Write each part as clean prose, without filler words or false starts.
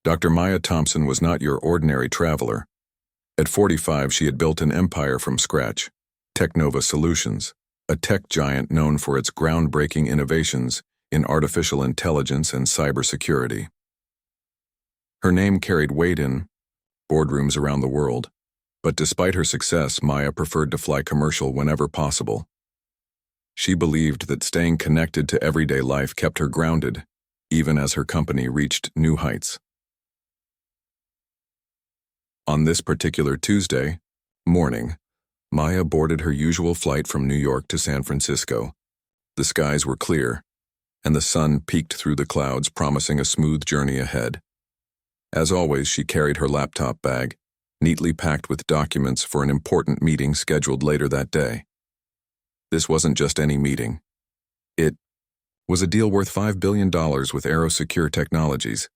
Dr. Maya Thompson was not your ordinary traveler. At 45, she had built an empire from scratch, Technova Solutions, a tech giant known for its groundbreaking innovations in artificial intelligence and cybersecurity. Her name carried weight in boardrooms around the world, but despite her success, Maya preferred to fly commercial whenever possible. She believed that staying connected to everyday life kept her grounded, even as her company reached new heights. On this particular Tuesday morning, Maya boarded her usual flight from New York to San Francisco. The skies were clear, and the sun peeked through the clouds, promising a smooth journey ahead. As always, she carried her laptop bag, neatly packed with documents for an important meeting scheduled later that day. This wasn't just any meeting. It was a deal worth $5 billion with AeroSecure Technologies,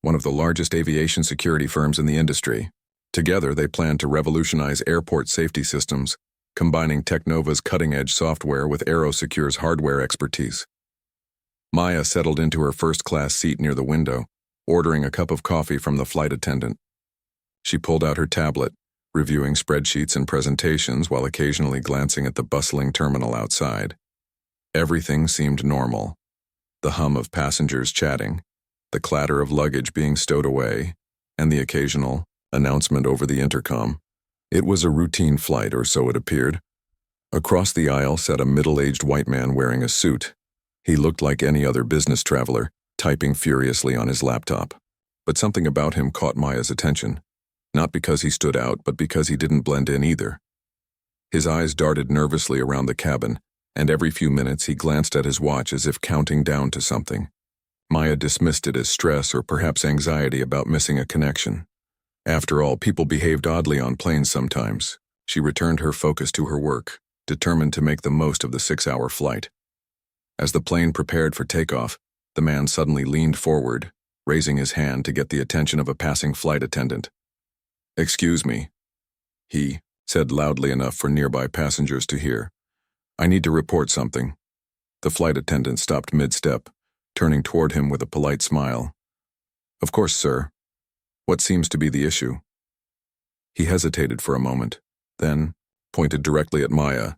one of the largest aviation security firms in the industry. Together, they planned to revolutionize airport safety systems, combining Technova's cutting-edge software with AeroSecure's hardware expertise. Maya settled into her first-class seat near the window, ordering a cup of coffee from the flight attendant. She pulled out her tablet, reviewing spreadsheets and presentations while occasionally glancing at the bustling terminal outside. Everything seemed normal. The hum of passengers chatting, the clatter of luggage being stowed away, and the occasional announcement over the intercom. It was a routine flight, or so it appeared. Across the aisle sat a middle-aged white man wearing a suit. He looked like any other business traveler, typing furiously on his laptop. But something about him caught Maya's attention. Not because he stood out, but because he didn't blend in either. His eyes darted nervously around the cabin, and every few minutes he glanced at his watch as if counting down to something. Maya dismissed it as stress or perhaps anxiety about missing a connection. After all, people behaved oddly on planes sometimes. She returned her focus to her work, determined to make the most of the 6-hour flight. As the plane prepared for takeoff, the man suddenly leaned forward, raising his hand to get the attention of a passing flight attendant. "Excuse me," he said loudly enough for nearby passengers to hear. "I need to report something." The flight attendant stopped mid-step, turning toward him with a polite smile. "Of course, sir. What seems to be the issue?" He hesitated for a moment, then pointed directly at Maya.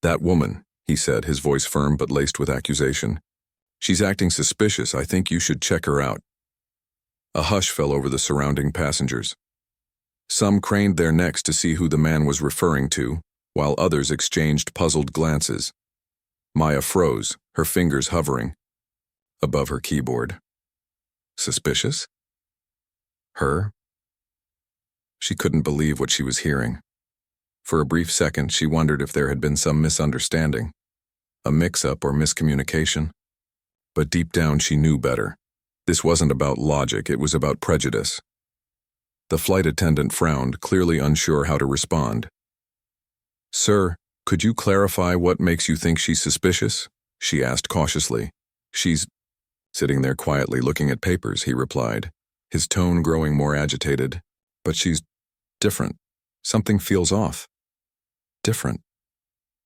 "That woman," he said, his voice firm but laced with accusation. "She's acting suspicious. I think you should check her out." A hush fell over the surrounding passengers. Some craned their necks to see who the man was referring to, while others exchanged puzzled glances. Maya froze, her fingers hovering above her keyboard. Suspicious? Her? She couldn't believe what she was hearing. For a brief second, she wondered if there had been some misunderstanding, a mix-up or miscommunication. But deep down, she knew better. This wasn't about logic, it was about prejudice. The flight attendant frowned, clearly unsure how to respond. "Sir, could you clarify what makes you think she's suspicious?" she asked cautiously. "She's sitting there quietly looking at papers," he replied, his tone growing more agitated. "But she's different. Something feels off. Different."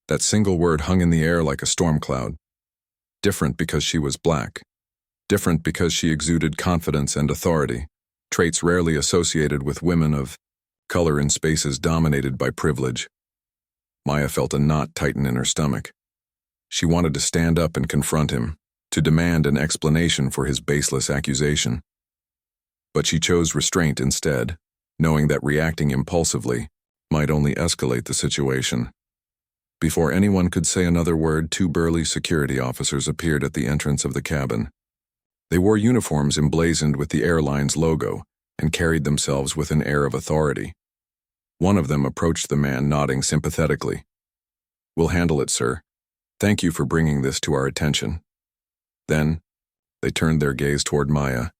That single word hung in the air like a storm cloud. Different because she was black. Different because she exuded confidence and authority, traits rarely associated with women of color in spaces dominated by privilege. Maya felt a knot tighten in her stomach. She wanted to stand up and confront him, to demand an explanation for his baseless accusation. But she chose restraint instead, knowing that reacting impulsively might only escalate the situation. Before anyone could say another word, 2 burly security officers appeared at the entrance of the cabin. They wore uniforms emblazoned with the airline's logo and carried themselves with an air of authority. One of them approached the man, nodding sympathetically. "We'll handle it, sir. Thank you for bringing this to our attention." Then, they turned their gaze toward Maya.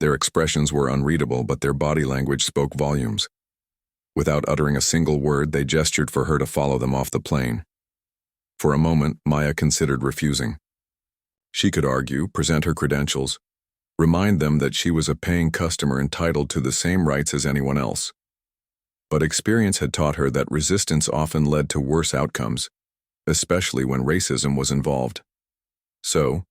Their expressions were unreadable, but their body language spoke volumes. Without uttering a single word, they gestured for her to follow them off the plane. For a moment, Maya considered refusing. She could argue, present her credentials, remind them that she was a paying customer entitled to the same rights as anyone else. But experience had taught her that resistance often led to worse outcomes, especially when racism was involved. So,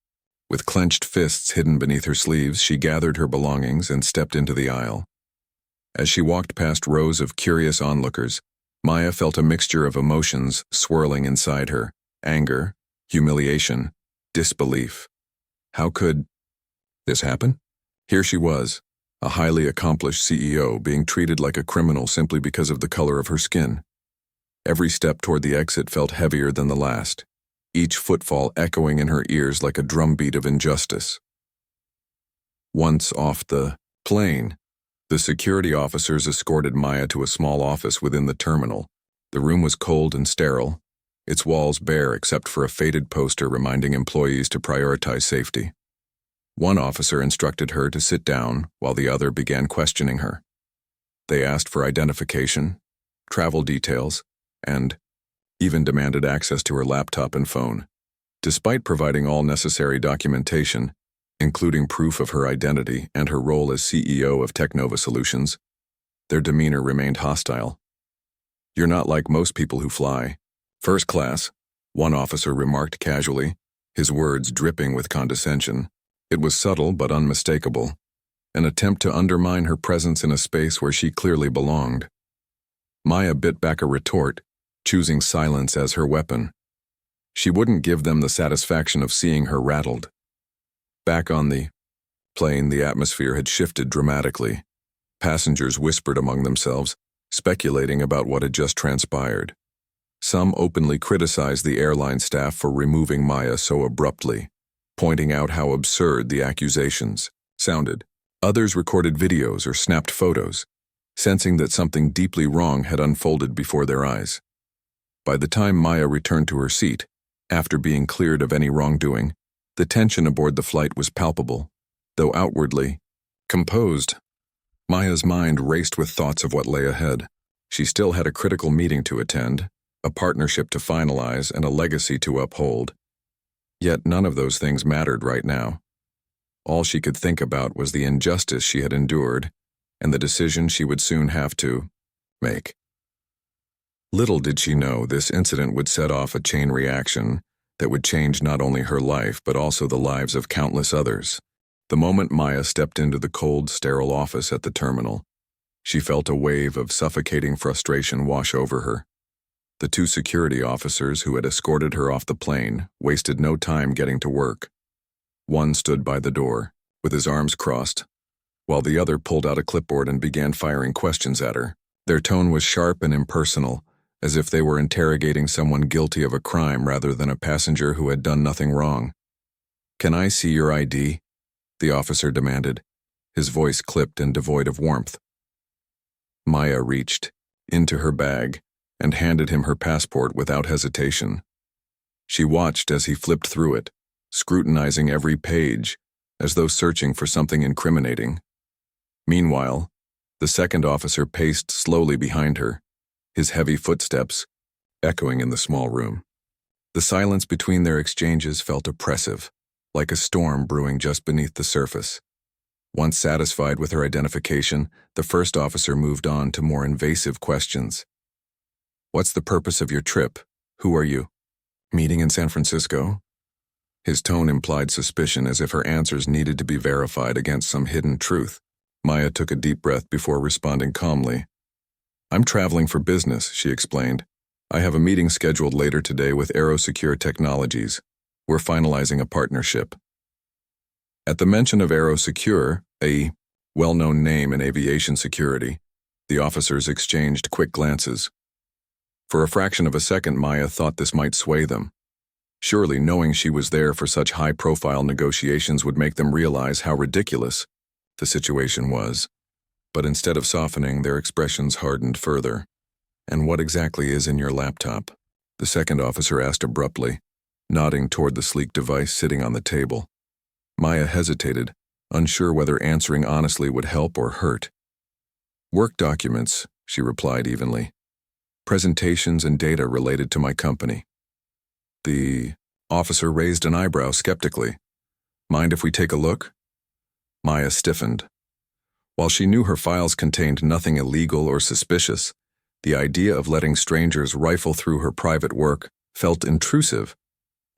With clenched fists hidden beneath her sleeves, she gathered her belongings and stepped into the aisle. As she walked past rows of curious onlookers, Maya felt a mixture of emotions swirling inside her: anger, humiliation, disbelief. How could this happen? Here she was, a highly accomplished CEO, being treated like a criminal simply because of the color of her skin. Every step toward the exit felt heavier than the last, each footfall echoing in her ears like a drumbeat of injustice. Once off the plane, the security officers escorted Maya to a small office within the terminal. The room was cold and sterile, its walls bare except for a faded poster reminding employees to prioritize safety. One officer instructed her to sit down while the other began questioning her. They asked for identification, travel details, and even demanded access to her laptop and phone. Despite providing all necessary documentation, including proof of her identity and her role as CEO of Technova Solutions, their demeanor remained hostile. "You're not like most people who fly. First class," one officer remarked casually, his words dripping with condescension. It was subtle but unmistakable, an attempt to undermine her presence in a space where she clearly belonged. Maya bit back a retort, choosing silence as her weapon. She wouldn't give them the satisfaction of seeing her rattled. Back on the plane, the atmosphere had shifted dramatically. Passengers whispered among themselves, speculating about what had just transpired. Some openly criticized the airline staff for removing Maya so abruptly, pointing out how absurd the accusations sounded. Others recorded videos or snapped photos, sensing that something deeply wrong had unfolded before their eyes. By the time Maya returned to her seat, after being cleared of any wrongdoing, the tension aboard the flight was palpable, though outwardly composed. Maya's mind raced with thoughts of what lay ahead. She still had a critical meeting to attend, a partnership to finalize, and a legacy to uphold. Yet none of those things mattered right now. All she could think about was the injustice she had endured and the decision she would soon have to make. Little did she know this incident would set off a chain reaction that would change not only her life but also the lives of countless others. The moment Maya stepped into the cold, sterile office at the terminal, she felt a wave of suffocating frustration wash over her. The two security officers who had escorted her off the plane wasted no time getting to work. One stood by the door, with his arms crossed, while the other pulled out a clipboard and began firing questions at her. Their tone was sharp and impersonal, as if they were interrogating someone guilty of a crime rather than a passenger who had done nothing wrong. "Can I see your ID?" the officer demanded, his voice clipped and devoid of warmth. Maya reached into her bag and handed him her passport without hesitation. She watched as he flipped through it, scrutinizing every page, as though searching for something incriminating. Meanwhile, the second officer paced slowly behind her, his heavy footsteps echoing in the small room. The silence between their exchanges felt oppressive, like a storm brewing just beneath the surface. Once satisfied with her identification, the first officer moved on to more invasive questions. "What's the purpose of your trip? Who are you? Meeting in San Francisco?" His tone implied suspicion, as if her answers needed to be verified against some hidden truth. Maya took a deep breath before responding calmly. "I'm traveling for business," she explained. "I have a meeting scheduled later today with AeroSecure Technologies. We're finalizing a partnership." At the mention of AeroSecure, a well-known name in aviation security, the officers exchanged quick glances. For a fraction of a second, Maya thought this might sway them. Surely knowing she was there for such high-profile negotiations would make them realize how ridiculous the situation was. But instead of softening, their expressions hardened further. "And what exactly is in your laptop?" the second officer asked abruptly, nodding toward the sleek device sitting on the table. Maya hesitated, unsure whether answering honestly would help or hurt. "Work documents," she replied evenly. "Presentations and data related to my company." The officer raised an eyebrow skeptically. "Mind if we take a look?" Maya stiffened. While she knew her files contained nothing illegal or suspicious, the idea of letting strangers rifle through her private work felt intrusive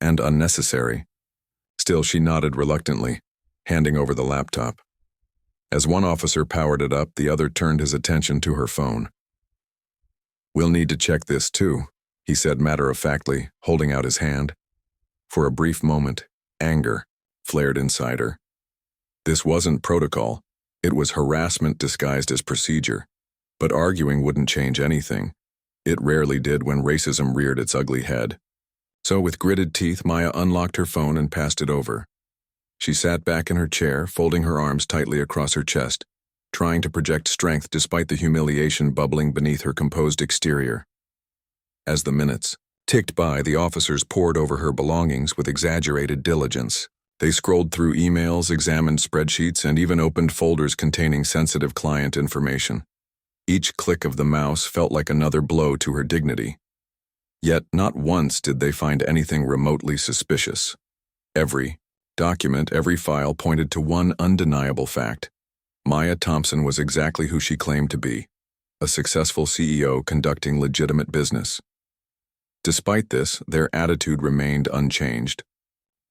and unnecessary. Still, she nodded reluctantly, handing over the laptop. As one officer powered it up, the other turned his attention to her phone. "We'll need to check this too," he said matter-of-factly, holding out his hand. For a brief moment, anger flared inside her. This wasn't protocol. It was harassment disguised as procedure. But arguing wouldn't change anything. It rarely did when racism reared its ugly head. So with gritted teeth, Maya unlocked her phone and passed it over. She sat back in her chair, folding her arms tightly across her chest, trying to project strength despite the humiliation bubbling beneath her composed exterior. As the minutes ticked by, the officers pored over her belongings with exaggerated diligence. They scrolled through emails, examined spreadsheets, and even opened folders containing sensitive client information. Each click of the mouse felt like another blow to her dignity. Yet not once did they find anything remotely suspicious. Every document, every file pointed to one undeniable fact. Maya Thompson was exactly who she claimed to be, a successful CEO conducting legitimate business. Despite this, their attitude remained unchanged.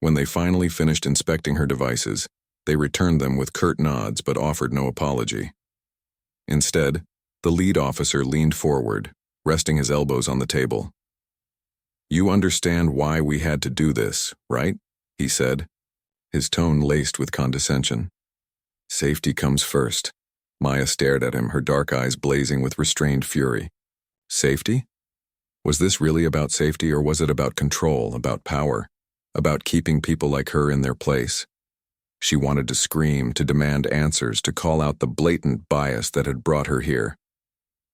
When they finally finished inspecting her devices, they returned them with curt nods but offered no apology. Instead, the lead officer leaned forward, resting his elbows on the table. "You understand why we had to do this, right?" he said, his tone laced with condescension. "Safety comes first." Maya stared at him, her dark eyes blazing with restrained fury. Safety? Was this really about safety, or was it about control, about power, about keeping people like her in their place? She wanted to scream, to demand answers, to call out the blatant bias that had brought her here.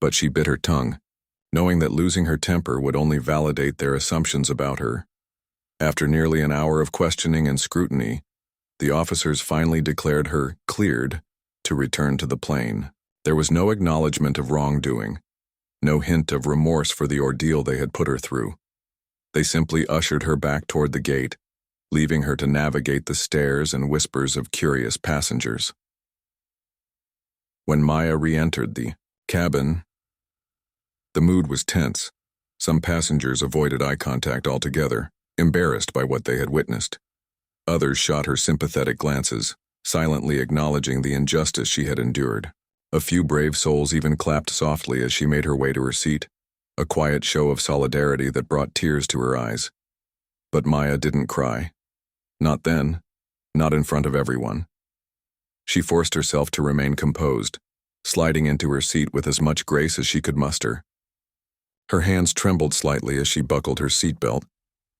But she bit her tongue, knowing that losing her temper would only validate their assumptions about her. After nearly an hour of questioning and scrutiny, the officers finally declared her cleared to return to the plane. There was no acknowledgement of wrongdoing, no hint of remorse for the ordeal they had put her through. They simply ushered her back toward the gate, leaving her to navigate the stares and whispers of curious passengers. When Maya re-entered the cabin, the mood was tense. Some passengers avoided eye contact altogether, embarrassed by what they had witnessed. Others shot her sympathetic glances, silently acknowledging the injustice she had endured. A few brave souls even clapped softly as she made her way to her seat, a quiet show of solidarity that brought tears to her eyes. But Maya didn't cry. Not then, not in front of everyone. She forced herself to remain composed, sliding into her seat with as much grace as she could muster. Her hands trembled slightly as she buckled her seatbelt,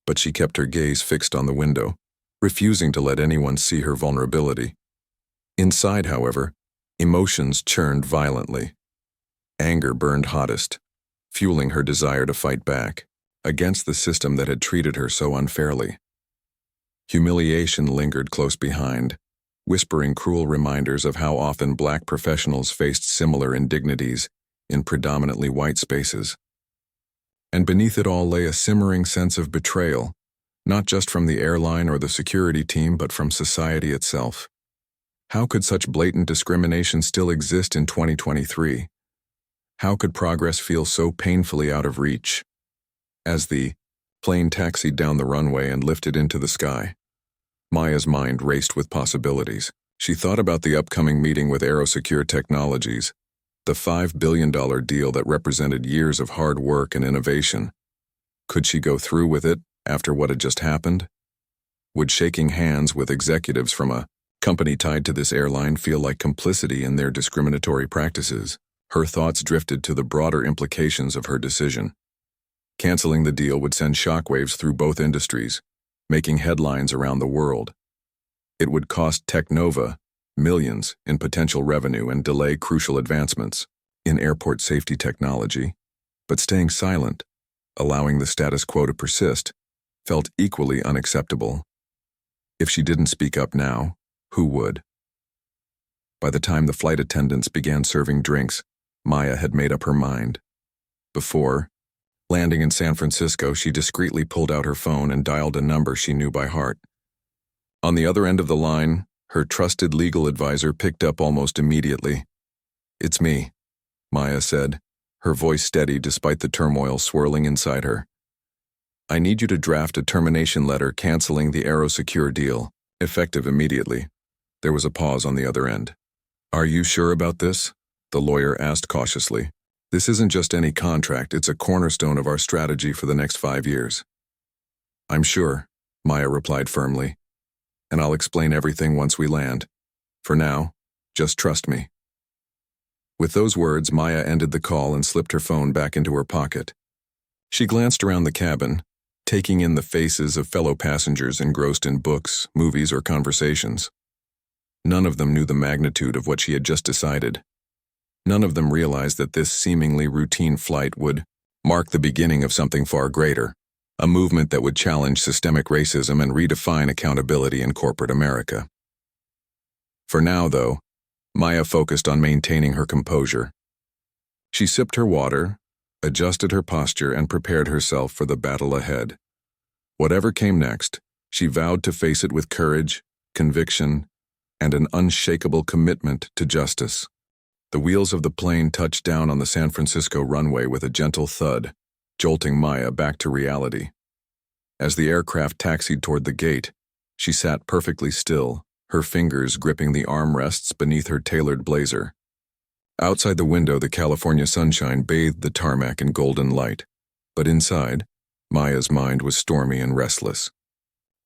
but she kept her gaze fixed on the window, refusing to let anyone see her vulnerability. Inside, however, emotions churned violently. Anger burned hottest, fueling her desire to fight back, against the system that had treated her so unfairly. Humiliation lingered close behind, whispering cruel reminders of how often Black professionals faced similar indignities in predominantly white spaces. And beneath it all lay a simmering sense of betrayal, not just from the airline or the security team, but from society itself. How could such blatant discrimination still exist in 2023? How could progress feel so painfully out of reach? As the plane taxied down the runway and lifted into the sky, Maya's mind raced with possibilities. She thought about the upcoming meeting with Aerosecure Technologies, the $5 billion deal that represented years of hard work and innovation. Could she go through with it after what had just happened? Would shaking hands with executives from a company tied to this airline feel like complicity in their discriminatory practices? Her thoughts drifted to the broader implications of her decision. Canceling the deal would send shockwaves through both industries, making headlines around the world. It would cost Technova millions in potential revenue and delay crucial advancements in airport safety technology. But staying silent, allowing the status quo to persist, felt equally unacceptable. If she didn't speak up now, who would? By the time the flight attendants began serving drinks, Maya had made up her mind. Before landing in San Francisco, she discreetly pulled out her phone and dialed a number she knew by heart. On the other end of the line, her trusted legal advisor picked up almost immediately. "It's me," Maya said, her voice steady despite the turmoil swirling inside her. I need you to draft a termination letter canceling the AeroSecure deal, effective immediately. There was a pause on the other end. Are you sure about this? The lawyer asked cautiously. This isn't just any contract, it's a cornerstone of our strategy for the next 5 years. I'm sure, Maya replied firmly. And I'll explain everything once we land. For now, just trust me. With those words, Maya ended the call and slipped her phone back into her pocket. She glanced around the cabin, taking in the faces of fellow passengers engrossed in books, movies, or conversations. None of them knew the magnitude of what she had just decided. None of them realized that this seemingly routine flight would mark the beginning of something far greater, a movement that would challenge systemic racism and redefine accountability in corporate America. For now, though, Maya focused on maintaining her composure. She sipped her water, adjusted her posture, and prepared herself for the battle ahead. Whatever came next, she vowed to face it with courage, conviction, and an unshakable commitment to justice. The wheels of the plane touched down on the San Francisco runway with a gentle thud, jolting Maya back to reality. As the aircraft taxied toward the gate, she sat perfectly still, her fingers gripping the armrests beneath her tailored blazer. Outside the window, the California sunshine bathed the tarmac in golden light, but inside, Maya's mind was stormy and restless.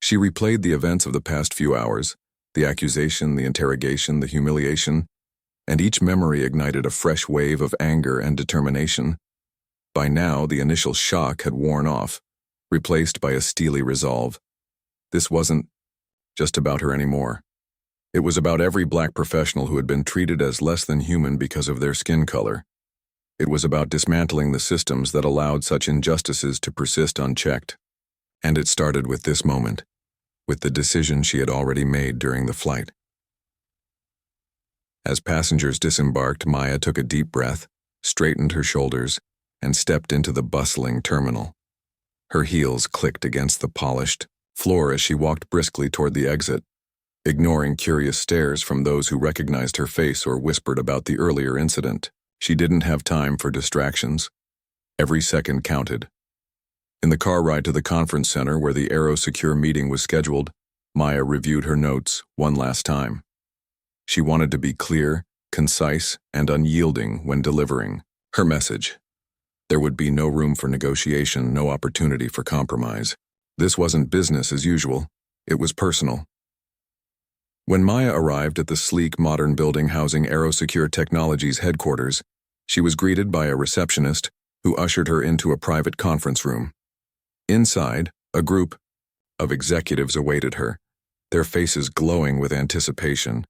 She replayed the events of the past few hours, the accusation, the interrogation, the humiliation, and each memory ignited a fresh wave of anger and determination. By now, the initial shock had worn off, replaced by a steely resolve. This wasn't just about her anymore. It was about every black professional who had been treated as less than human because of their skin color. It was about dismantling the systems that allowed such injustices to persist unchecked. And it started with this moment, with the decision she had already made during the flight. As passengers disembarked, Maya took a deep breath, straightened her shoulders, and stepped into the bustling terminal. Her heels clicked against the polished floor as she walked briskly toward the exit, ignoring curious stares from those who recognized her face or whispered about the earlier incident. She didn't have time for distractions. Every second counted. In the car ride to the conference center where the AeroSecure meeting was scheduled, Maya reviewed her notes one last time. She wanted to be clear, concise, and unyielding when delivering her message. There would be no room for negotiation, no opportunity for compromise. This wasn't business as usual. It was personal. When Maya arrived at the sleek, modern building housing AeroSecure Technologies headquarters, she was greeted by a receptionist who ushered her into a private conference room. Inside, a group of executives awaited her, their faces glowing with anticipation.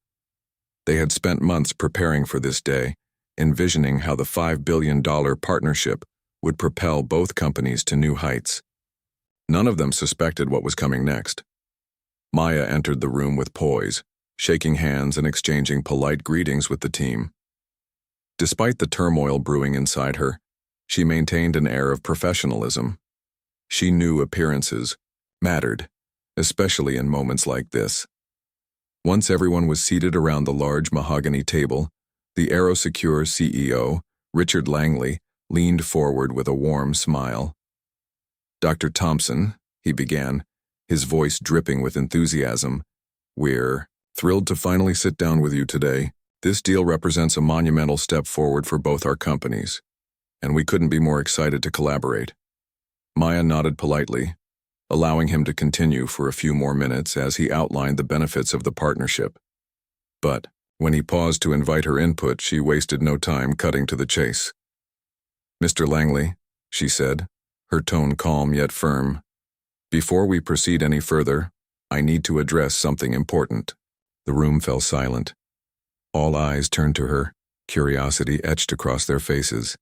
They had spent months preparing for this day, envisioning how the $5 billion partnership would propel both companies to new heights. None of them suspected what was coming next. Maya entered the room with poise, shaking hands and exchanging polite greetings with the team. Despite the turmoil brewing inside her, she maintained an air of professionalism. She knew appearances mattered, especially in moments like this. Once everyone was seated around the large mahogany table, the AeroSecure CEO, Richard Langley, leaned forward with a warm smile. "Dr. Thompson," he began, his voice dripping with enthusiasm, "we're thrilled to finally sit down with you today. This deal represents a monumental step forward for both our companies, and we couldn't be more excited to collaborate." Maya nodded politely, allowing him to continue for a few more minutes as he outlined the benefits of the partnership. But when he paused to invite her input, she wasted no time cutting to the chase. "Mr. Langley," she said, her tone calm yet firm, "before we proceed any further, I need to address something important." The room fell silent. All eyes turned to her, curiosity etched across their faces.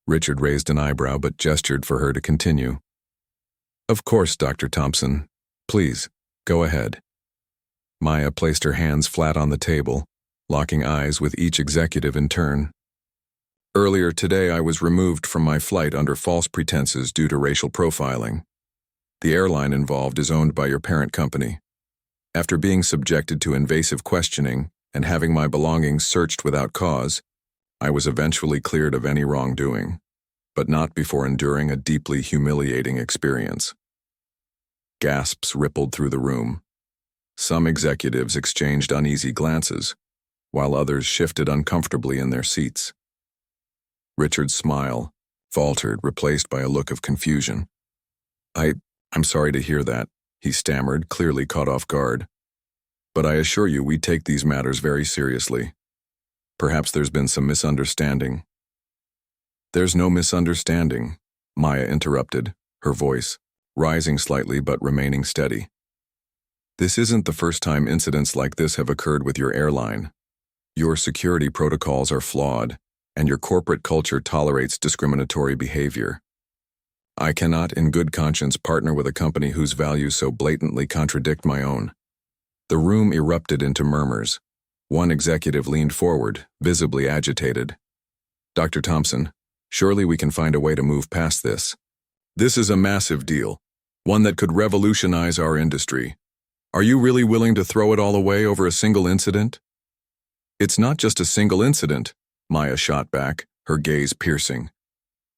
Richard raised an eyebrow but gestured for her to continue. "Of course, Dr. Thompson. Please, go ahead." Maya placed her hands flat on the table, locking eyes with each executive in turn. "Earlier today, I was removed from my flight under false pretenses due to racial profiling. The airline involved is owned by your parent company. After being subjected to invasive questioning and having my belongings searched without cause, I was eventually cleared of any wrongdoing. but not before enduring a deeply humiliating experience. Gasps rippled through the room. Some executives exchanged uneasy glances, while others shifted uncomfortably in their seats. Richard's smile faltered, replaced by a look of confusion. I'm sorry to hear that," he stammered, clearly caught off guard. "But I assure you we take these matters very seriously. Perhaps there's been some misunderstanding." "There's no misunderstanding," Maya interrupted, her voice rising slightly but remaining steady. "This isn't the first time incidents like this have occurred with your airline. Your security protocols are flawed, and your corporate culture tolerates discriminatory behavior. I cannot, in good conscience, partner with a company whose values so blatantly contradict my own." The room erupted into murmurs. One executive leaned forward, visibly agitated. "Dr. Thompson, surely we can find a way to move past this. This is a massive deal, one that could revolutionize our industry. Are you really willing to throw it all away over a single incident?" "It's not just a single incident," Maya shot back, her gaze piercing.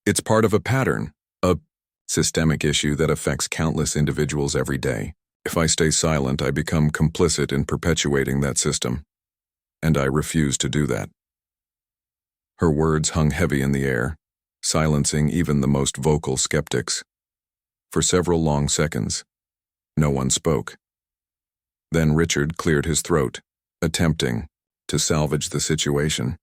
"It's part of a pattern, a systemic issue that affects countless individuals every day. If I stay silent, I become complicit in perpetuating that system. And I refuse to do that." Her words hung heavy in the air, silencing even the most vocal skeptics. For several long seconds, no one spoke. Then Richard cleared his throat, attempting to salvage the situation.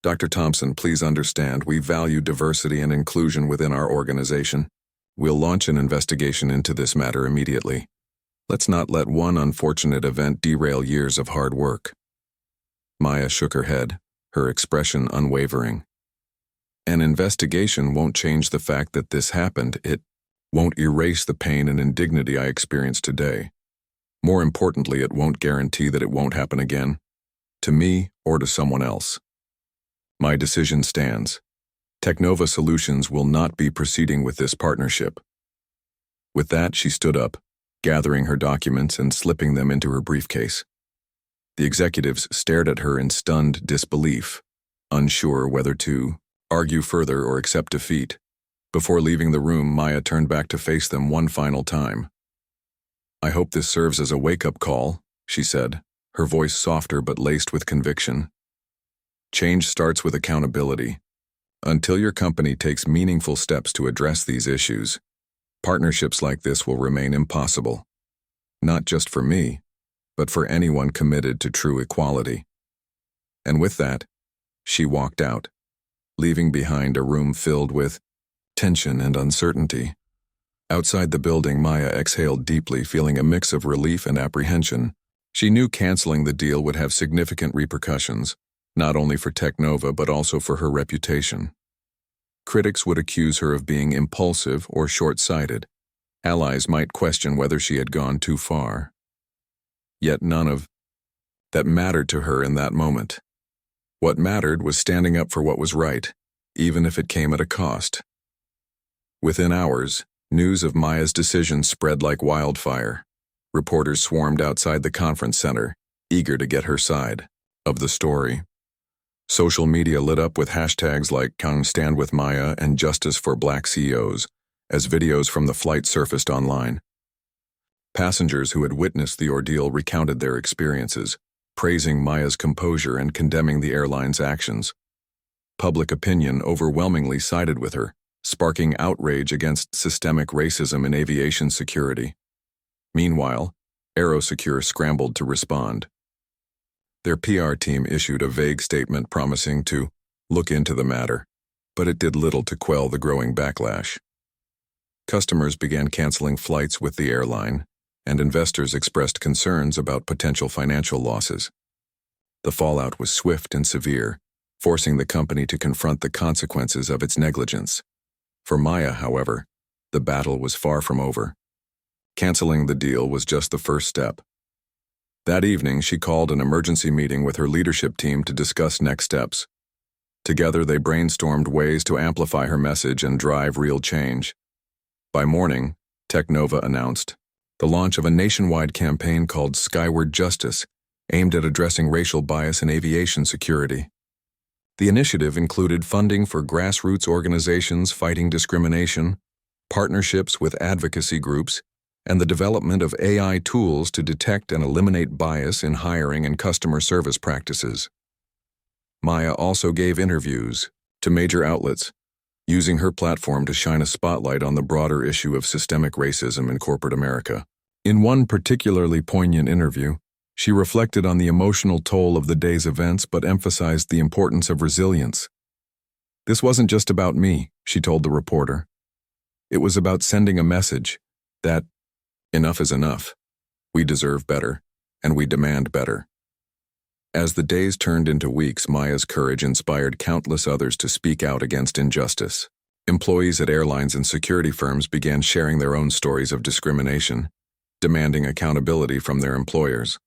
"Dr. Thompson, please understand, we value diversity and inclusion within our organization. We'll launch an investigation into this matter immediately. Let's not let one unfortunate event derail years of hard work." Maya shook her head, her expression unwavering. "An investigation won't change the fact that this happened. It won't erase the pain and indignity I experienced today. More importantly, it won't guarantee that it won't happen again, to me or to someone else. My decision stands. Technova Solutions will not be proceeding with this partnership." With that, she stood up, gathering her documents and slipping them into her briefcase. The executives stared at her in stunned disbelief, unsure whether to argue further or accept defeat. Before leaving the room, Maya turned back to face them one final time. "I hope this serves as a wake-up call," she said, her voice softer but laced with conviction. "Change starts with accountability. Until your company takes meaningful steps to address these issues, partnerships like this will remain impossible. Not just for me, but for anyone committed to true equality." And with that, she walked out, leaving behind a room filled with tension and uncertainty. Outside the building, Maya exhaled deeply, feeling a mix of relief and apprehension. She knew canceling the deal would have significant repercussions, not only for Technova but also for her reputation. Critics would accuse her of being impulsive or short-sighted. Allies might question whether she had gone too far. Yet none of that mattered to her in that moment. What mattered was standing up for what was right, even if it came at a cost. Within hours, news of Maya's decision spread like wildfire. Reporters swarmed outside the conference center, eager to get her side of the story. Social media lit up with hashtags like #Stand with Maya and Justice for Black CEOs as videos from the flight surfaced online. Passengers who had witnessed the ordeal recounted their experiences, praising Maya's composure and condemning the airline's actions. Public opinion overwhelmingly sided with her, sparking outrage against systemic racism in aviation security. Meanwhile, Aerosecure scrambled to respond. Their PR team issued a vague statement promising to look into the matter, but it did little to quell the growing backlash. Customers began canceling flights with the airline, and investors expressed concerns about potential financial losses. The fallout was swift and severe, forcing the company to confront the consequences of its negligence. For Maya, however, the battle was far from over. Canceling the deal was just the first step. That evening, she called an emergency meeting with her leadership team to discuss next steps. Together, they brainstormed ways to amplify her message and drive real change. By morning, Technova announced the launch of a nationwide campaign called Skyward Justice, aimed at addressing racial bias in aviation security. The initiative included funding for grassroots organizations fighting discrimination, partnerships with advocacy groups, and the development of AI tools to detect and eliminate bias in hiring and customer service practices. Maya also gave interviews to major outlets, using her platform to shine a spotlight on the broader issue of systemic racism in corporate America. In one particularly poignant interview, she reflected on the emotional toll of the day's events but emphasized the importance of resilience. "This wasn't just about me," she told the reporter. "It was about sending a message that enough is enough. We deserve better, and we demand better." As the days turned into weeks, Maya's courage inspired countless others to speak out against injustice. Employees at airlines and security firms began sharing their own stories of discrimination, demanding accountability from their employers.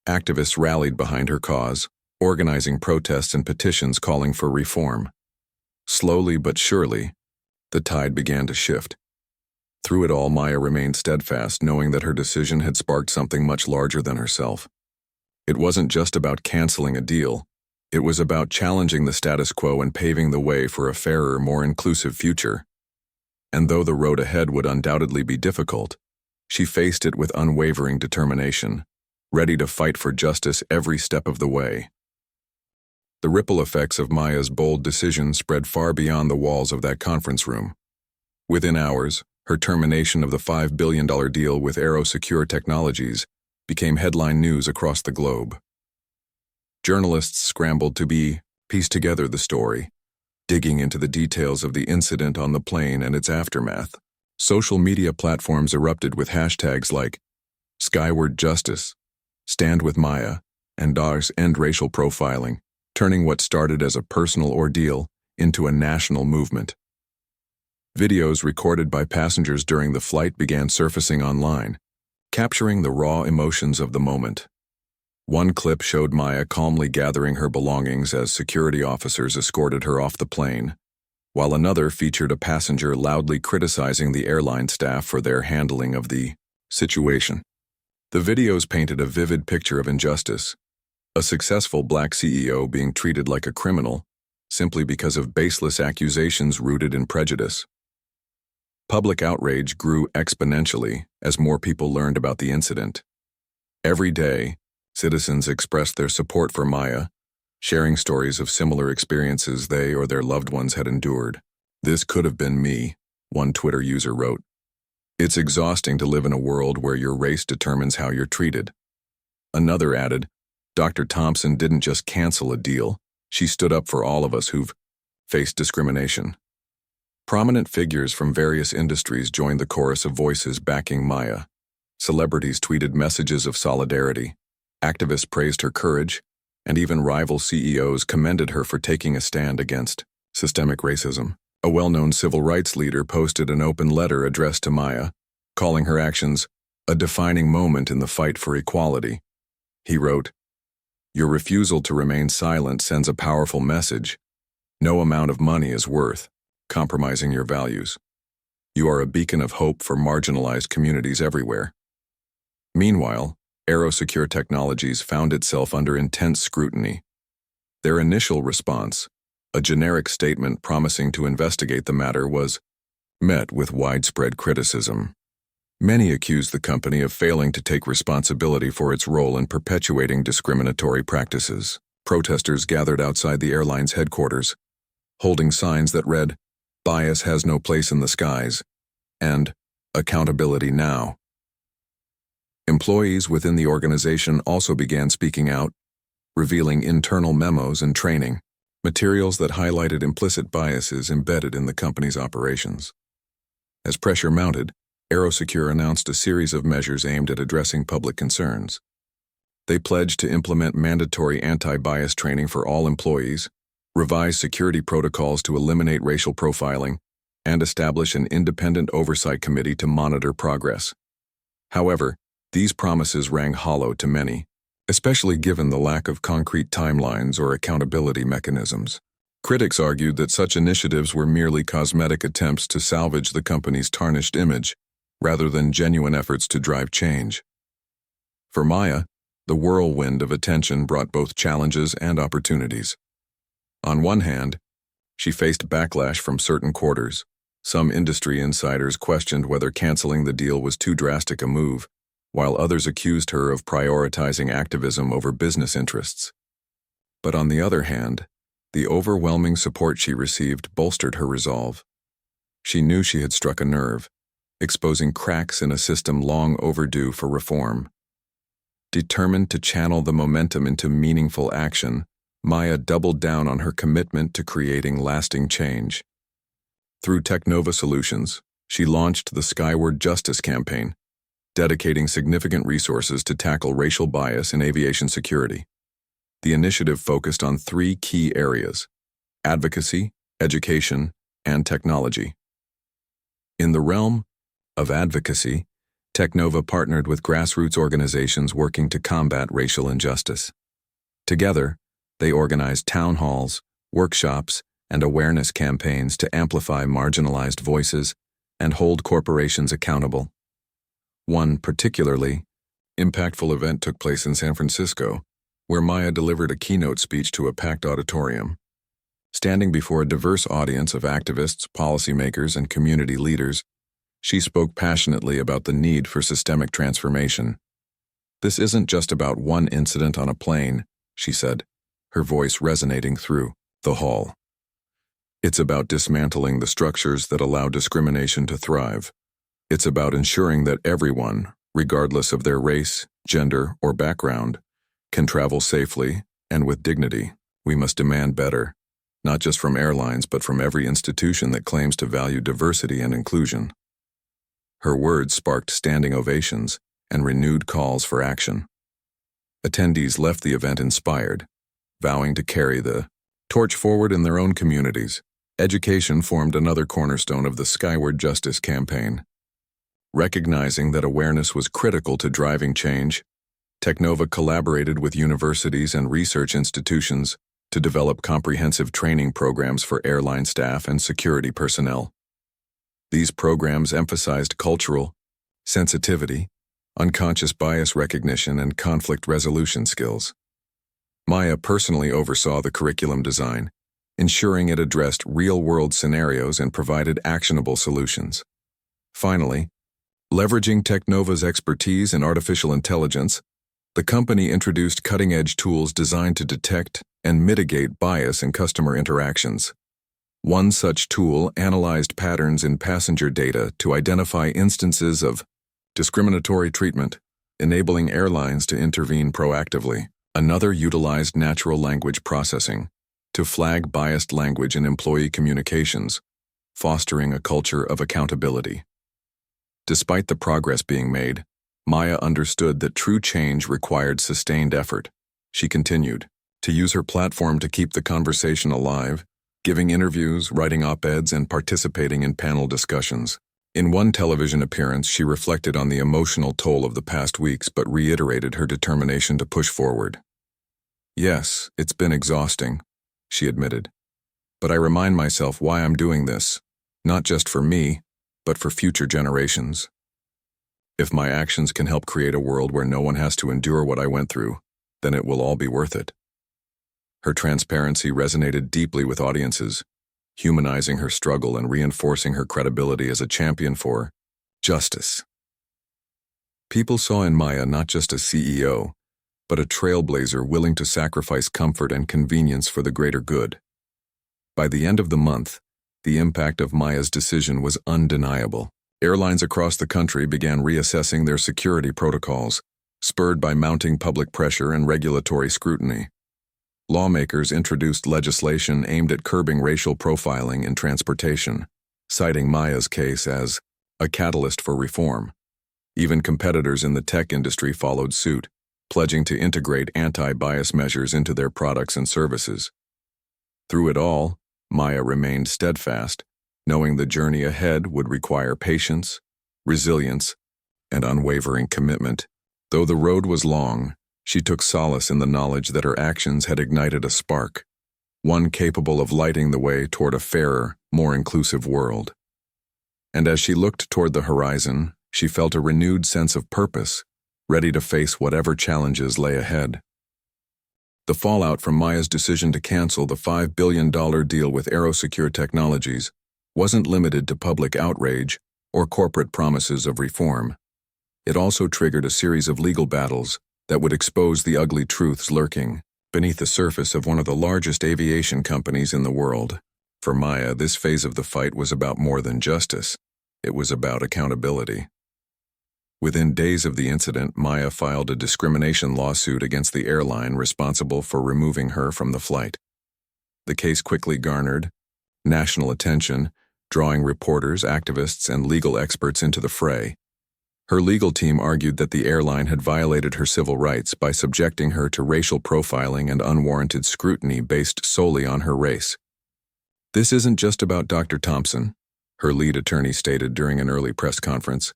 Activists rallied behind her cause, organizing protests and petitions calling for reform. Slowly but surely, the tide began to shift. Through it all, Maya remained steadfast, knowing that her decision had sparked something much larger than herself. It wasn't just about canceling a deal. It was about challenging the status quo and paving the way for a fairer, more inclusive future. And though the road ahead would undoubtedly be difficult, she faced it with unwavering determination, ready to fight for justice every step of the way. The ripple effects of Maya's bold decision spread far beyond the walls of that conference room. Within hours, her termination of the $5 billion deal with AeroSecure Technologies became headline news across the globe. Journalists scrambled to piece together the story, digging into the details of the incident on the plane and its aftermath. Social media platforms erupted with hashtags like Skyward Justice, Stand with Maya, and DARS End Racial Profiling, turning what started as a personal ordeal into a national movement. Videos recorded by passengers during the flight began surfacing online, capturing the raw emotions of the moment. One clip showed Maya calmly gathering her belongings as security officers escorted her off the plane, while another featured a passenger loudly criticizing the airline staff for their handling of the situation. The videos painted a vivid picture of injustice, a successful black CEO being treated like a criminal simply because of baseless accusations rooted in prejudice. Public outrage grew exponentially as more people learned about the incident. Every day, citizens expressed their support for Maya, sharing stories of similar experiences they or their loved ones had endured. "This could have been me," one Twitter user wrote. "It's exhausting to live in a world where your race determines how you're treated." Another added, "Dr. Thompson didn't just cancel a deal, she stood up for all of us who've faced discrimination." Prominent figures from various industries joined the chorus of voices backing Maya. Celebrities tweeted messages of solidarity, activists praised her courage, and even rival CEOs commended her for taking a stand against systemic racism. A well-known civil rights leader posted an open letter addressed to Maya, calling her actions a defining moment in the fight for equality. He wrote, "Your refusal to remain silent sends a powerful message. No amount of money is worth compromising your values. You are a beacon of hope for marginalized communities everywhere." Meanwhile, AeroSecure Technologies found itself under intense scrutiny. Their initial response, a generic statement promising to investigate the matter, was met with widespread criticism. Many accused the company of failing to take responsibility for its role in perpetuating discriminatory practices. Protesters gathered outside the airline's headquarters, holding signs that read, "Bias has no place in the skies," and "Accountability now." Employees within the organization also began speaking out, revealing internal memos and training, materials that highlighted implicit biases embedded in the company's operations. As pressure mounted, AeroSecure announced a series of measures aimed at addressing public concerns. They pledged to implement mandatory anti-bias training for all employees, revise security protocols to eliminate racial profiling, and establish an independent oversight committee to monitor progress. However, these promises rang hollow to many, especially given the lack of concrete timelines or accountability mechanisms. Critics argued that such initiatives were merely cosmetic attempts to salvage the company's tarnished image, rather than genuine efforts to drive change. For Maya, the whirlwind of attention brought both challenges and opportunities. On one hand, she faced backlash from certain quarters. Some industry insiders questioned whether canceling the deal was too drastic a move, while others accused her of prioritizing activism over business interests. But on the other hand, the overwhelming support she received bolstered her resolve. She knew she had struck a nerve, exposing cracks in a system long overdue for reform. Determined to channel the momentum into meaningful action, Maya doubled down on her commitment to creating lasting change. Through Technova Solutions, she launched the Skyward Justice campaign, dedicating significant resources to tackle racial bias in aviation security. The initiative focused on 3 key areas: advocacy, education, and technology. In the realm of advocacy, Technova partnered with grassroots organizations working to combat racial injustice. Together, they organized town halls, workshops, and awareness campaigns to amplify marginalized voices and hold corporations accountable. One particularly impactful event took place in San Francisco, where Maya delivered a keynote speech to a packed auditorium. Standing before a diverse audience of activists, policymakers, and community leaders, she spoke passionately about the need for systemic transformation. "This isn't just about one incident on a plane," she said, her voice resonating through the hall. "It's about dismantling the structures that allow discrimination to thrive. It's about ensuring that everyone, regardless of their race, gender, or background, can travel safely and with dignity. We must demand better, not just from airlines but from every institution that claims to value diversity and inclusion." Her words sparked standing ovations and renewed calls for action. Attendees left the event inspired, vowing to carry the torch forward in their own communities. Education formed another cornerstone of the Skyward Justice campaign. Recognizing that awareness was critical to driving change, Technova collaborated with universities and research institutions to develop comprehensive training programs for airline staff and security personnel. These programs emphasized cultural sensitivity, unconscious bias recognition, and conflict resolution skills. Maya personally oversaw the curriculum design, ensuring it addressed real-world scenarios and provided actionable solutions. Finally, leveraging Technova's expertise in artificial intelligence, the company introduced cutting-edge tools designed to detect and mitigate bias in customer interactions. One such tool analyzed patterns in passenger data to identify instances of discriminatory treatment, enabling airlines to intervene proactively. Another utilized natural language processing to flag biased language in employee communications, fostering a culture of accountability. Despite the progress being made, Maya understood that true change required sustained effort. She continued to use her platform to keep the conversation alive, giving interviews, writing op-eds, and participating in panel discussions. In one television appearance, she reflected on the emotional toll of the past weeks but reiterated her determination to push forward. "Yes, it's been exhausting," she admitted, "but I remind myself why I'm doing this, not just for me, but for future generations. If my actions can help create a world where no one has to endure what I went through, then it will all be worth it." Her transparency resonated deeply with audiences, humanizing her struggle and reinforcing her credibility as a champion for justice. People saw in Maya not just a CEO, but a trailblazer willing to sacrifice comfort and convenience for the greater good. By the end of the month, the impact of Maya's decision was undeniable. Airlines across the country began reassessing their security protocols, spurred by mounting public pressure and regulatory scrutiny. Lawmakers introduced legislation aimed at curbing racial profiling in transportation, citing Maya's case as a catalyst for reform. Even competitors in the tech industry followed suit, pledging to integrate anti-bias measures into their products and services. Through it all, Maya remained steadfast, knowing the journey ahead would require patience, resilience, and unwavering commitment. Though the road was long, she took solace in the knowledge that her actions had ignited a spark, one capable of lighting the way toward a fairer, more inclusive world. And as she looked toward the horizon, she felt a renewed sense of purpose, ready to face whatever challenges lay ahead. The fallout from Maya's decision to cancel the $5 billion deal with Aerosecure Technologies wasn't limited to public outrage or corporate promises of reform. It also triggered a series of legal battles that would expose the ugly truths lurking beneath the surface of one of the largest aviation companies in the world. For Maya, this phase of the fight was about more than justice. It was about accountability. Within days of the incident, Maya filed a discrimination lawsuit against the airline responsible for removing her from the flight. The case quickly garnered national attention, drawing reporters, activists, and legal experts into the fray. Her legal team argued that the airline had violated her civil rights by subjecting her to racial profiling and unwarranted scrutiny based solely on her race. "This isn't just about Dr. Thompson," her lead attorney stated during an early press conference.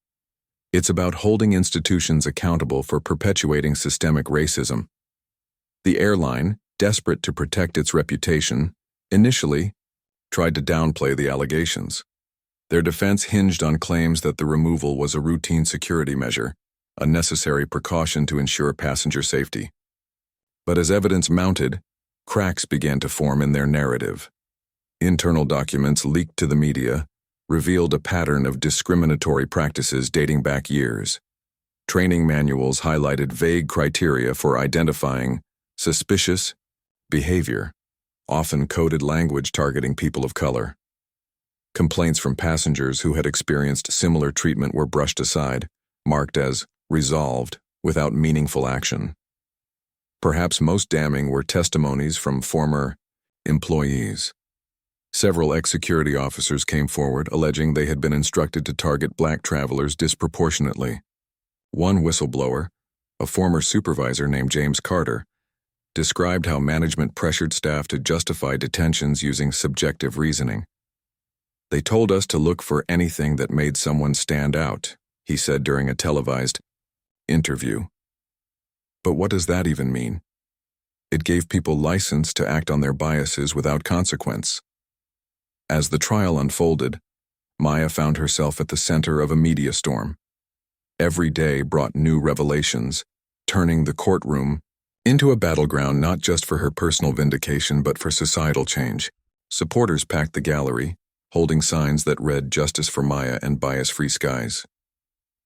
"It's about holding institutions accountable for perpetuating systemic racism." The airline, desperate to protect its reputation, initially tried to downplay the allegations. Their defense hinged on claims that the removal was a routine security measure, a necessary precaution to ensure passenger safety. But as evidence mounted, cracks began to form in their narrative. Internal documents leaked to the media revealed a pattern of discriminatory practices dating back years. Training manuals highlighted vague criteria for identifying suspicious behavior, often coded language targeting people of color. Complaints from passengers who had experienced similar treatment were brushed aside, marked as resolved without meaningful action. Perhaps most damning were testimonies from former employees. Several ex-security officers came forward alleging they had been instructed to target black travelers disproportionately. One whistleblower, a former supervisor named James Carter, described how management pressured staff to justify detentions using subjective reasoning. "They told us to look for anything that made someone stand out," he said during a televised interview. But what does that even mean? It gave people license to act on their biases without consequence. As the trial unfolded, Maya found herself at the center of a media storm. Every day brought new revelations, turning the courtroom into a battleground not just for her personal vindication but for societal change. Supporters packed the gallery, holding signs that read "Justice for Maya" and "Bias-Free Skies."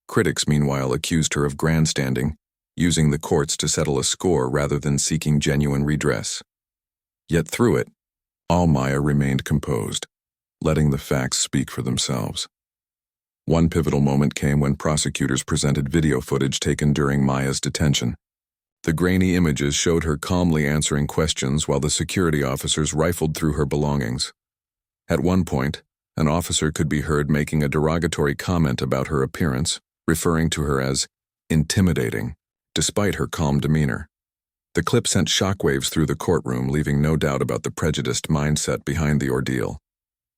Critics, meanwhile, accused her of grandstanding, using the courts to settle a score rather than seeking genuine redress. Yet through it, all Maya remained composed, letting the facts speak for themselves. One pivotal moment came when prosecutors presented video footage taken during Maya's detention. The grainy images showed her calmly answering questions while the security officers rifled through her belongings. At one point, an officer could be heard making a derogatory comment about her appearance, referring to her as intimidating, despite her calm demeanor. The clip sent shockwaves through the courtroom, leaving no doubt about the prejudiced mindset behind the ordeal.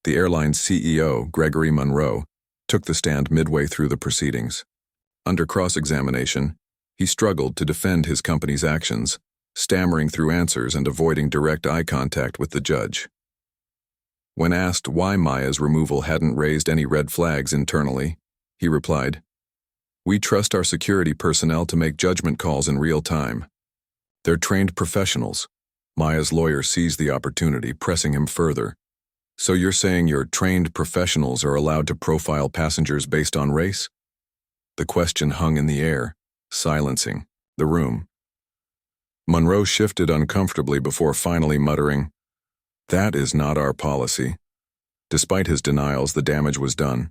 The airline's CEO, Gregory Monroe, took the stand midway through the proceedings. Under cross-examination, he struggled to defend his company's actions, stammering through answers and avoiding direct eye contact with the judge. When asked why Maya's removal hadn't raised any red flags internally, he replied, "We trust our security personnel to make judgment calls in real time. They're trained professionals." Maya's lawyer seized the opportunity, pressing him further. "So you're saying your trained professionals are allowed to profile passengers based on race?" The question hung in the air, silencing the room. Monroe shifted uncomfortably before finally muttering, "That is not our policy." Despite his denials, the damage was done.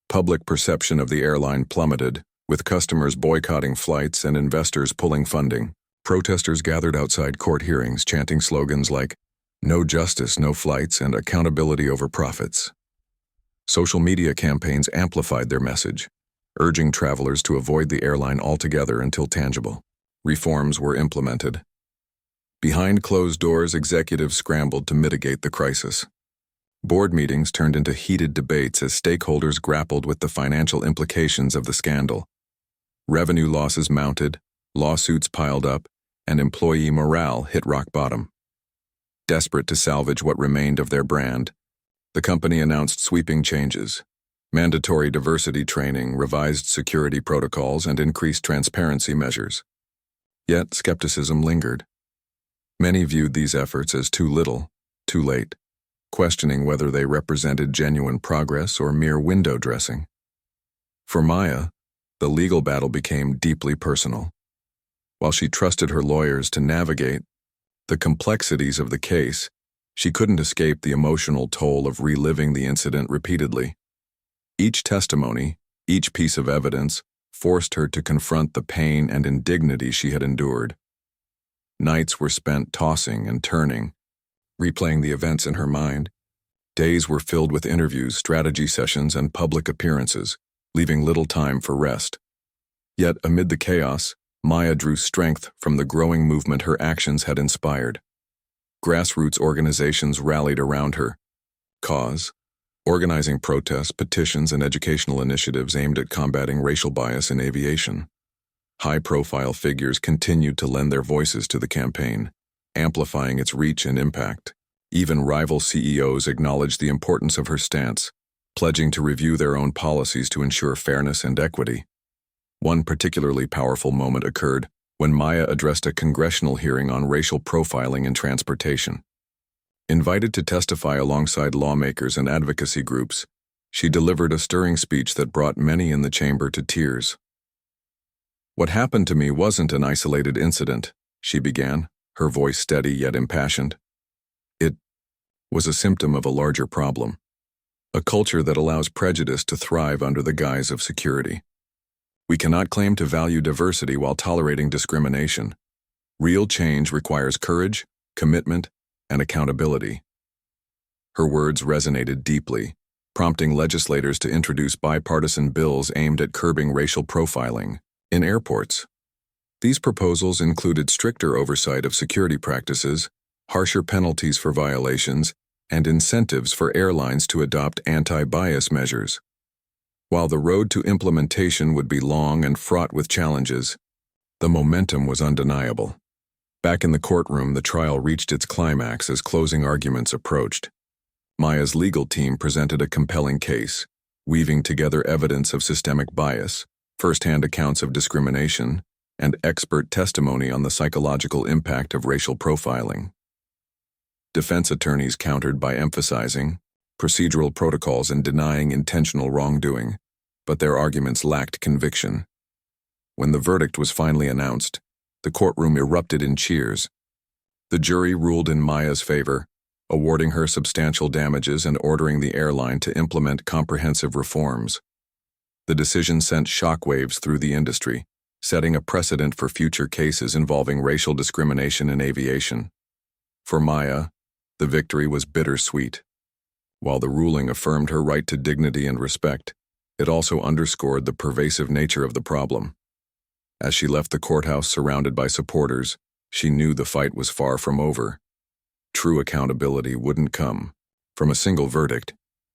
Public perception of the airline plummeted, with customers boycotting flights and investors pulling funding. Protesters gathered outside court hearings chanting slogans like, "No justice, no flights," and "Accountability over profits." Social media campaigns amplified their message, urging travelers to avoid the airline altogether until tangible reforms were implemented. Behind closed doors, executives scrambled to mitigate the crisis. Board meetings turned into heated debates as stakeholders grappled with the financial implications of the scandal. Revenue losses mounted, lawsuits piled up, and employee morale hit rock bottom. Desperate to salvage what remained of their brand, the company announced sweeping changes: mandatory diversity training, revised security protocols, and increased transparency measures. Yet skepticism lingered. Many viewed these efforts as too little, too late, questioning whether they represented genuine progress or mere window dressing. For Maya, the legal battle became deeply personal. While she trusted her lawyers to navigate the complexities of the case, she couldn't escape the emotional toll of reliving the incident repeatedly. Each testimony, each piece of evidence, forced her to confront the pain and indignity she had endured. Nights were spent tossing and turning, replaying the events in her mind. Days were filled with interviews, strategy sessions, and public appearances, leaving little time for rest. Yet, amid the chaos, Maya drew strength from the growing movement her actions had inspired. Grassroots organizations rallied around her cause, organizing protests, petitions, and educational initiatives aimed at combating racial bias in aviation. High-profile figures continued to lend their voices to the campaign, amplifying its reach and impact. Even rival CEOs acknowledged the importance of her stance, pledging to review their own policies to ensure fairness and equity. One particularly powerful moment occurred when Maya addressed a congressional hearing on racial profiling in transportation. Invited to testify alongside lawmakers and advocacy groups, she delivered a stirring speech that brought many in the chamber to tears. "What happened to me wasn't an isolated incident," she began, her voice steady yet impassioned. "It was a symptom of a larger problem, a culture that allows prejudice to thrive under the guise of security. We cannot claim to value diversity while tolerating discrimination. Real change requires courage, commitment, and accountability." Her words resonated deeply, prompting legislators to introduce bipartisan bills aimed at curbing racial profiling in airports. These proposals included stricter oversight of security practices, harsher penalties for violations, and incentives for airlines to adopt anti-bias measures. While the road to implementation would be long and fraught with challenges, the momentum was undeniable. Back in the courtroom, the trial reached its climax as closing arguments approached. Maya's legal team presented a compelling case, weaving together evidence of systemic bias, first-hand accounts of discrimination, and expert testimony on the psychological impact of racial profiling. Defense attorneys countered by emphasizing procedural protocols and denying intentional wrongdoing, but their arguments lacked conviction. When the verdict was finally announced, the courtroom erupted in cheers. The jury ruled in Maya's favor, awarding her substantial damages and ordering the airline to implement comprehensive reforms. The decision sent shockwaves through the industry, setting a precedent for future cases involving racial discrimination in aviation. For Maya, the victory was bittersweet. While the ruling affirmed her right to dignity and respect, it also underscored the pervasive nature of the problem. As she left the courthouse surrounded by supporters, she knew the fight was far from over. True accountability wouldn't come from a single verdict.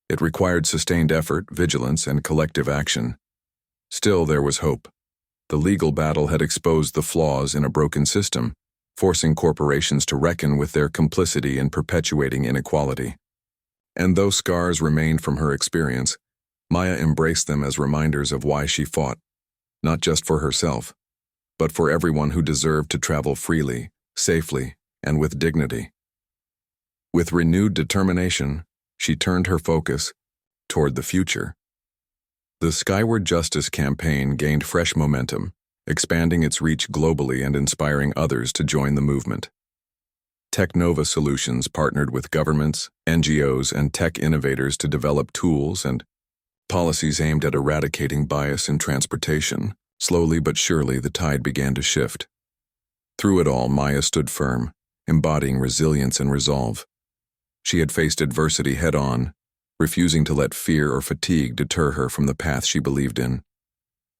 It required sustained effort, vigilance, and collective action. Still, there was hope. The legal battle had exposed the flaws in a broken system, forcing corporations to reckon with their complicity in perpetuating inequality. And though scars remained from her experience, Maya embraced them as reminders of why she fought, not just for herself, but for everyone who deserved to travel freely, safely, and with dignity. With renewed determination, she turned her focus toward the future. The Skyward Justice campaign gained fresh momentum, expanding its reach globally and inspiring others to join the movement. Technova Solutions partnered with governments, NGOs, and tech innovators to develop tools and policies aimed at eradicating bias in transportation. Slowly but surely, the tide began to shift. Through it all, Maya stood firm, embodying resilience and resolve. She had faced adversity head-on, refusing to let fear or fatigue deter her from the path she believed in.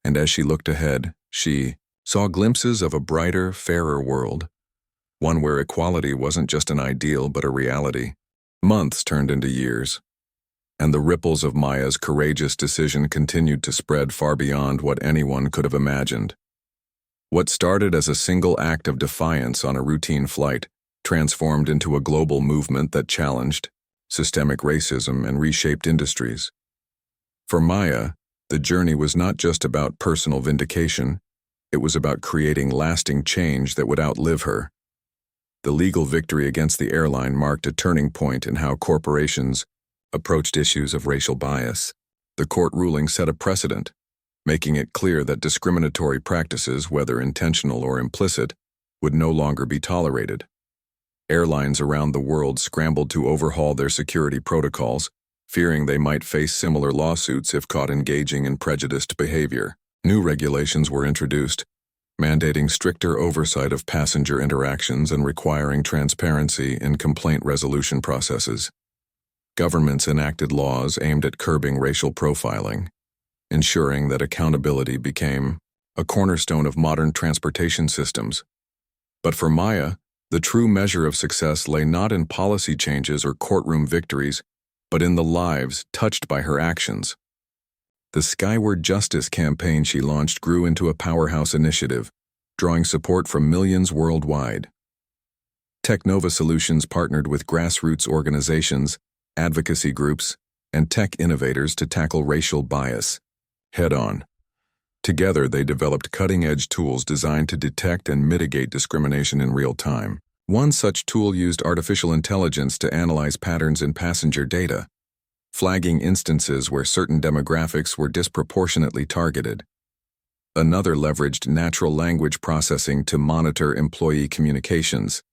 And as she looked ahead, she saw glimpses of a brighter, fairer world, one where equality wasn't just an ideal but a reality. Months turned into years, and the ripples of Maya's courageous decision continued to spread far beyond what anyone could have imagined. What started as a single act of defiance on a routine flight transformed into a global movement that challenged systemic racism and reshaped industries. For Maya, the journey was not just about personal vindication, it was about creating lasting change that would outlive her. The legal victory against the airline marked a turning point in how corporations approached issues of racial bias. The court ruling set a precedent, making it clear that discriminatory practices, whether intentional or implicit, would no longer be tolerated. Airlines around the world scrambled to overhaul their security protocols, fearing they might face similar lawsuits if caught engaging in prejudiced behavior. New regulations were introduced, mandating stricter oversight of passenger interactions and requiring transparency in complaint resolution processes. Governments enacted laws aimed at curbing racial profiling, ensuring that accountability became a cornerstone of modern transportation systems. But for Maya, the true measure of success lay not in policy changes or courtroom victories, but in the lives touched by her actions. The Skyward Justice campaign she launched grew into a powerhouse initiative, drawing support from millions worldwide. Technova Solutions partnered with grassroots organizations, advocacy groups, and tech innovators to tackle racial bias head-on. Together, they developed cutting-edge tools designed to detect and mitigate discrimination in real time. One such tool used artificial intelligence to analyze patterns in passenger data, flagging instances where certain demographics were disproportionately targeted. Another leveraged natural language processing to monitor employee communications,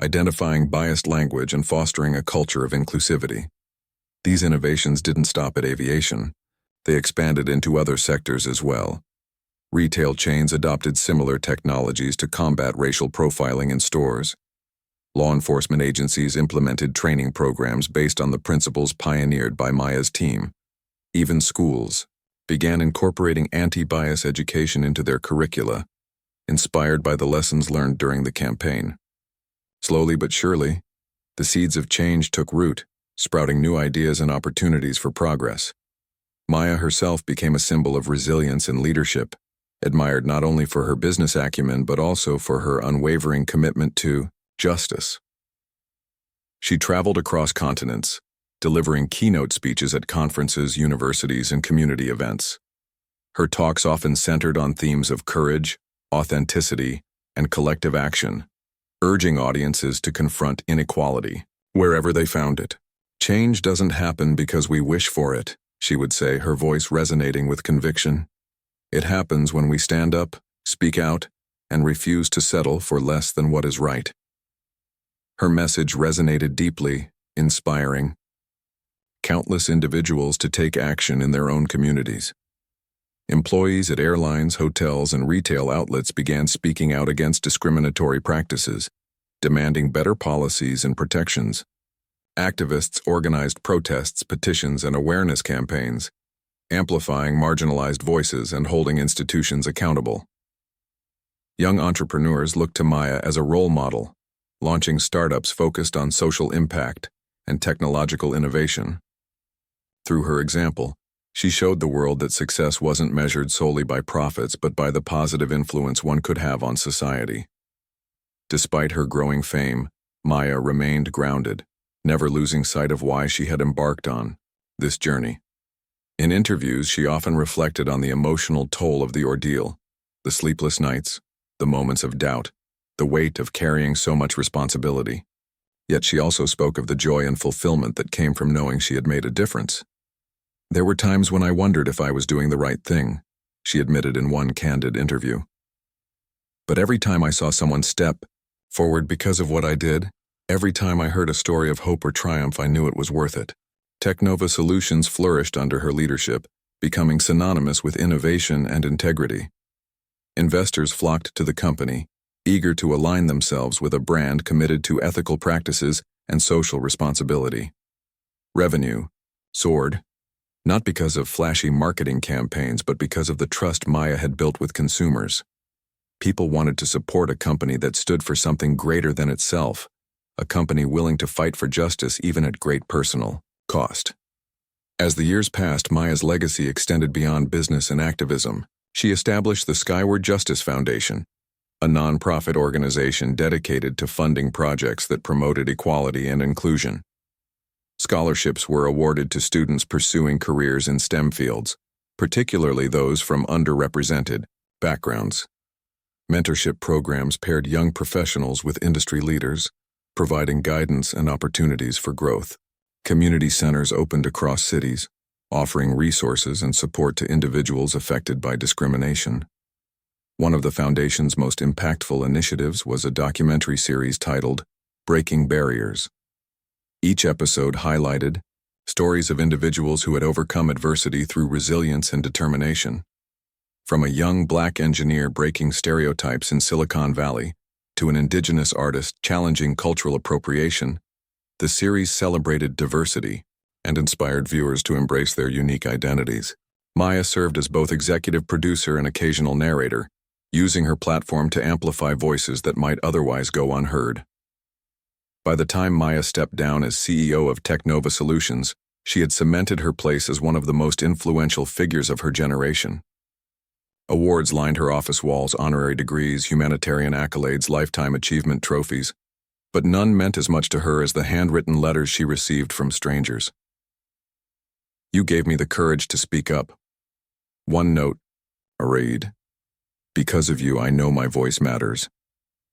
identifying biased language and fostering a culture of inclusivity. These innovations didn't stop at aviation. They expanded into other sectors as well. Retail chains adopted similar technologies to combat racial profiling in stores. Law enforcement agencies implemented training programs based on the principles pioneered by Maya's team. Even schools began incorporating anti-bias education into their curricula, inspired by the lessons learned during the campaign. Slowly but surely, the seeds of change took root, sprouting new ideas and opportunities for progress. Maya herself became a symbol of resilience and leadership, admired not only for her business acumen but also for her unwavering commitment to justice. She traveled across continents, delivering keynote speeches at conferences, universities, and community events. Her talks often centered on themes of courage, authenticity, and collective action, urging audiences to confront inequality wherever they found it. "Change doesn't happen because we wish for it," she would say, her voice resonating with conviction. "It happens when we stand up, speak out, and refuse to settle for less than what is right." Her message resonated deeply, inspiring countless individuals to take action in their own communities. Employees at airlines, hotels, and retail outlets began speaking out against discriminatory practices, demanding better policies and protections. Activists organized protests, petitions, and awareness campaigns, amplifying marginalized voices and holding institutions accountable. Young entrepreneurs looked to Maya as a role model, launching startups focused on social impact and technological innovation. Through her example, she showed the world that success wasn't measured solely by profits but by the positive influence one could have on society. Despite her growing fame, Maya remained grounded, never losing sight of why she had embarked on this journey. In interviews, she often reflected on the emotional toll of the ordeal, the sleepless nights, the moments of doubt, the weight of carrying so much responsibility. Yet she also spoke of the joy and fulfillment that came from knowing she had made a difference. "There were times when I wondered if I was doing the right thing," she admitted in one candid interview. "But every time I saw someone step forward because of what I did, every time I heard a story of hope or triumph, I knew it was worth it." Technova Solutions flourished under her leadership, becoming synonymous with innovation and integrity. Investors flocked to the company, eager to align themselves with a brand committed to ethical practices and social responsibility. Revenue soared, not because of flashy marketing campaigns but because of the trust Maya had built with consumers. People wanted to support a company that stood for something greater than itself, a company willing to fight for justice even at great personal cost. As the years passed, Maya's legacy extended beyond business and activism. She established the Skyward Justice Foundation, a nonprofit organization dedicated to funding projects that promoted equality and inclusion. Scholarships were awarded to students pursuing careers in STEM fields, particularly those from underrepresented backgrounds. Mentorship programs paired young professionals with industry leaders, providing guidance and opportunities for growth. Community centers opened across cities, offering resources and support to individuals affected by discrimination. One of the Foundation's most impactful initiatives was a documentary series titled Breaking Barriers. Each episode highlighted stories of individuals who had overcome adversity through resilience and determination. From a young Black engineer breaking stereotypes in Silicon Valley to an indigenous artist challenging cultural appropriation, the series celebrated diversity and inspired viewers to embrace their unique identities. Maya served as both executive producer and occasional narrator, using her platform to amplify voices that might otherwise go unheard. By the time Maya stepped down as CEO of Technova Solutions, she had cemented her place as one of the most influential figures of her generation. Awards lined her office walls: honorary degrees, humanitarian accolades, lifetime achievement trophies, but none meant as much to her as the handwritten letters she received from strangers. "You gave me the courage to speak up." One note read, "Because of you, I know my voice matters."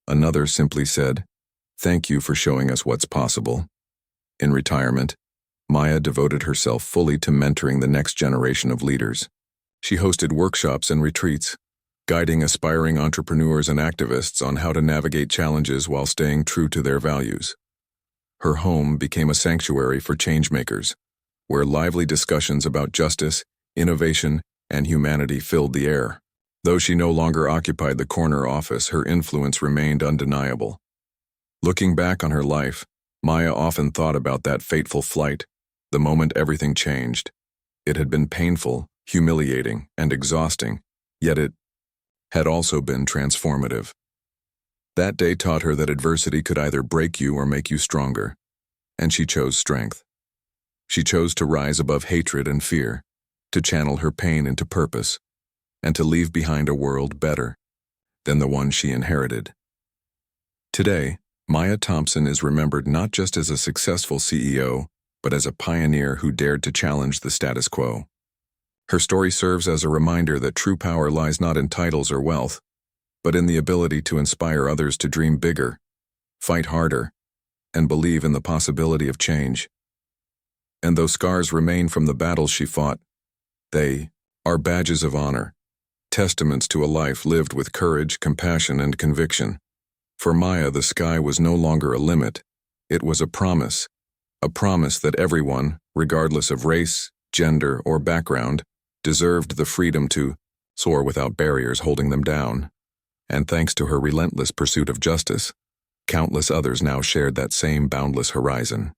Another simply said, "Thank you for showing us what's possible." In retirement, Maya devoted herself fully to mentoring the next generation of leaders. She hosted workshops and retreats, guiding aspiring entrepreneurs and activists on how to navigate challenges while staying true to their values. Her home became a sanctuary for changemakers, where lively discussions about justice, innovation, and humanity filled the air. Though she no longer occupied the corner office, her influence remained undeniable. Looking back on her life, Maya often thought about that fateful flight, the moment everything changed. It had been painful, humiliating, and exhausting, yet it had also been transformative. That day taught her that adversity could either break you or make you stronger, and she chose strength. She chose to rise above hatred and fear, to channel her pain into purpose, and to leave behind a world better than the one she inherited. Today, Maya Thompson is remembered not just as a successful CEO, but as a pioneer who dared to challenge the status quo. Her story serves as a reminder that true power lies not in titles or wealth, but in the ability to inspire others to dream bigger, fight harder, and believe in the possibility of change. And though scars remain from the battles she fought, they are badges of honor, testaments to a life lived with courage, compassion, and conviction. For Maya, the sky was no longer a limit. It was a promise that everyone, regardless of race, gender, or background, deserved the freedom to soar without barriers holding them down. And thanks to her relentless pursuit of justice, countless others now shared that same boundless horizon.